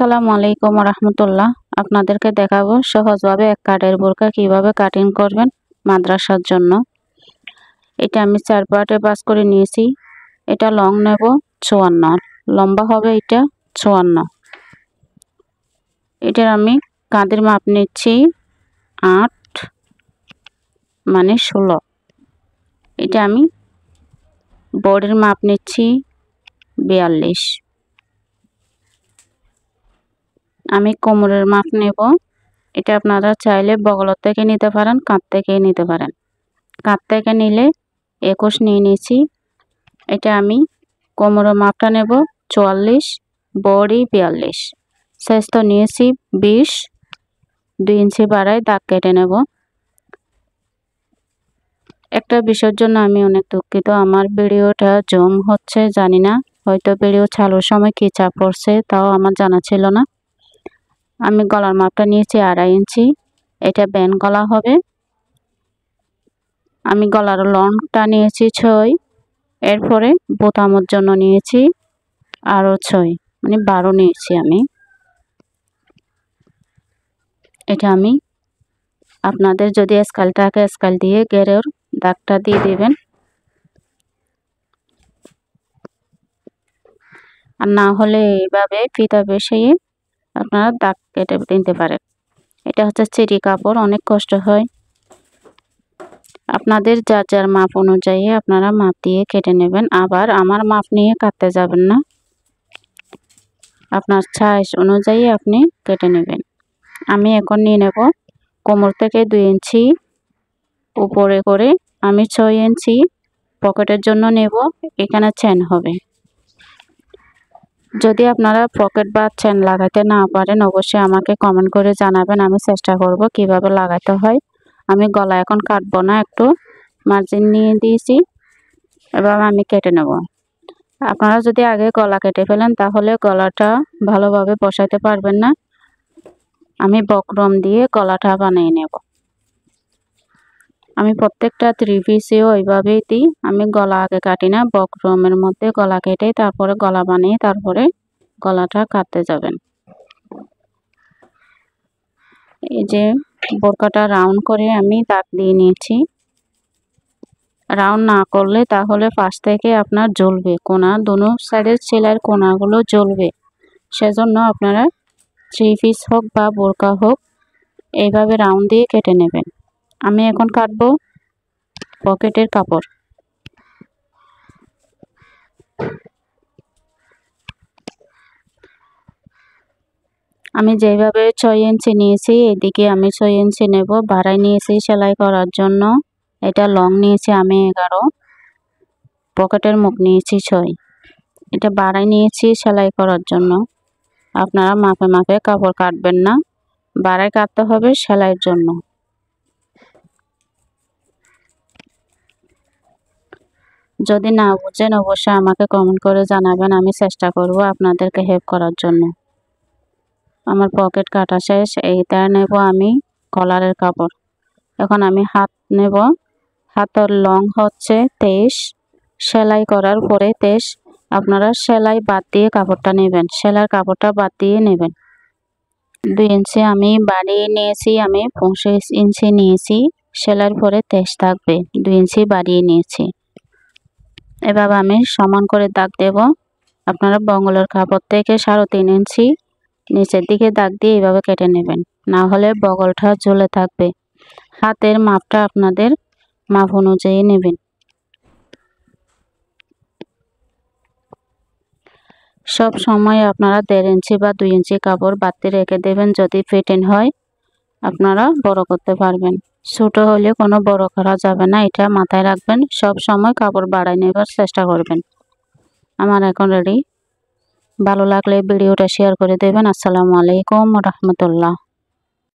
আসসালামু আলাইকুম রাহমাতুল্লাহ। আপনাদেরকে দেখাবো সহজভাবে এক কাটের বোরকা কিভাবে কাটিং করবেন মাদ্রাসার জন্য। এটা আমি 4 পার্টে ভাঁজ করে নিয়েছি। এটা লং নেব 54, লম্বা হবে এটা 54। এটার আমি কাঁধের মাপ নিচ্ছি 8 মানে 16। এটা আমি বডির মাপ নিচ্ছি 42। আমি কোমরের মাপ নেব। এটা আপনারা চাইলে বগল থেকে নিতে পারেন, কাঁধ থেকে নিতে পারেন। কাঁধ থেকে নিলে 21 নিয়ে নিয়েছি। এটা আমি কোমরের মাপটা নেব 44, বডি 42, সাইজ তো নিয়েছি 20, 2 ইঞ্চি বাড়ায় দাগ কেটে নেব। একটা বিষয়ের জন্য আমি অনেক দুঃখিত, আমার ভিডিওটা জুম হচ্ছে জানি না, হয়তো ভিডিও চালুর সময় কি চাপ পড়ছে তাও আমার জানা ছিল না। আমি গলার মাপটা নিয়েছি 2.5 ইঞ্চি। এটা ব্যান্ড গলা হবে। আমি গলার লংটা নিয়েছি 6, এরপরে বোতামের জন্য নিয়েছি আরও 6 মানে 12 নিয়েছি আমি। এটা আমি আপনাদের যদি স্কেল থাকে স্কেল দিয়ে গেরের দাগটা দিয়ে দিবেন, আর না হলে এইভাবে ফিতা বসিয়ে আপনারা দাগ কেটে নিতে পারেন। এটা হচ্ছে চেরি কাপড়, অনেক কষ্ট হয়। আপনাদের যার যার মাপ অনুযায়ী আপনারা মাপ দিয়ে কেটে নেবেন। আবার আমার মাপ নিয়ে কাটতে যাবেন না, আপনার সাইজ অনুযায়ী আপনি কেটে নেবেন। আমি এখন নিয়ে নেব কোমর থেকে 2 ইঞ্চি উপরে করে আমি 6 ইঞ্চি পকেটের জন্য নেব। এখানে চেন হবে। যদি আপনারা পকেট বা চেন লাগাতে না পারেন অবশ্যই আমাকে কমেন্ট করে জানাবেন, আমি চেষ্টা করব কিভাবে লাগাতে হয়। আমি গলা এখন কাটবো না, একটু মার্জিন নিয়ে দিয়েছি, এবার আমি কেটে নেব। আপনারা যদি আগে গলা কেটে ফেলেন তাহলে গলাটা ভালোভাবে বসাতে পারবেন না। আমি বক্রম দিয়ে গলাটা বানিয়ে নেব। আমি প্রত্যেকটা 3 পিসেও ওইভাবেই দিই। আমি গলা আগে কাটি না, বক্রমের মধ্যে গলা কেটে তারপরে গলা বানিয়ে তারপরে গলাটা কাটতে যাবেন। এই যে বোরকাটা রাউন্ড করে আমি দাগ দিয়ে নিয়েছি। রাউন্ড না করলে তাহলে পাশ থেকে আপনার জ্বলবে, কোনা দোনো সাইডের সেলাইয়ের কোনাগুলো জ্বলবে। সেজন্য আপনারা 3 পিস হোক বা বোরকা হোক এইভাবে রাউন্ড দিয়ে কেটে নেবেন। আমি এখন কাটবো পকেটের কাপড়। আমি যেভাবে 6 ইঞ্চি নিয়েছি এদিকে আমি 6 ইঞ্চি নেব, বাড়াই নিয়েছি সেলাই করার জন্য। এটা লং নিয়েছি আমি 11, পকেটের মুখ নিয়েছি 6, এটা বাড়াই নিয়েছি সেলাই করার জন্য। আপনারা মাপে মাপে কাপড় কাটবেন না, বাড়াই কাটতে হবে সেলাইয়ের জন্য। যদি না বুঝেন অবশ্যই আমাকে কমেন্ট করে জানাবেন, আমি চেষ্টা করব আপনাদেরকে হেল্প করার জন্য। আমার পকেট কাটা শেষ। এইটা নেব আমি কলারের কাপড়। এখন আমি হাত নেব। হাতের লং হচ্ছে 23, সেলাই করার পরে 23। আপনারা সেলাই বাদ দিয়ে কাপড়টা নেবেন, সেলাইয়ের কাপড়টা বাদ দিয়ে নেবেন। 2 ইঞ্চি আমি বাড়িয়ে নিয়েছি, আমি 25 ইঞ্চি নিয়েছি, সেলাইয়ের পরে 23 থাকবে, 2 ইঞ্চি বাড়িয়ে নিয়েছি। এভাবে আমি সমান করে দাগ দেব। আপনারা বগলের কাপড় থেকে 3.5 ইঞ্চি নিচের দিকে দাগ দিয়ে এইভাবে কেটে নেবেন, না হলে বগলটা ঝুলে থাকবে। হাতের মাপটা আপনাদের মাপ অনুযায়ী নেবেন। সব সময় আপনারা 1.5 ইঞ্চি বা 2 ইঞ্চি কাপড় বাড়তি রেখে দেবেন। যদি ফিটিং হয় আপনারা বড় করতে পারবেন, ছোট হলে কোনো বড় করা যাবে না, এটা মাথায় রাখবেন। সব সময় কাপড় বাড়াই নেবার চেষ্টা করবেন। আমার এখন রেডি। ভালো লাগলে ভিডিওটা শেয়ার করে দেবেন। আসসালামু আলাইকুম রাহমাতুল্লাহ।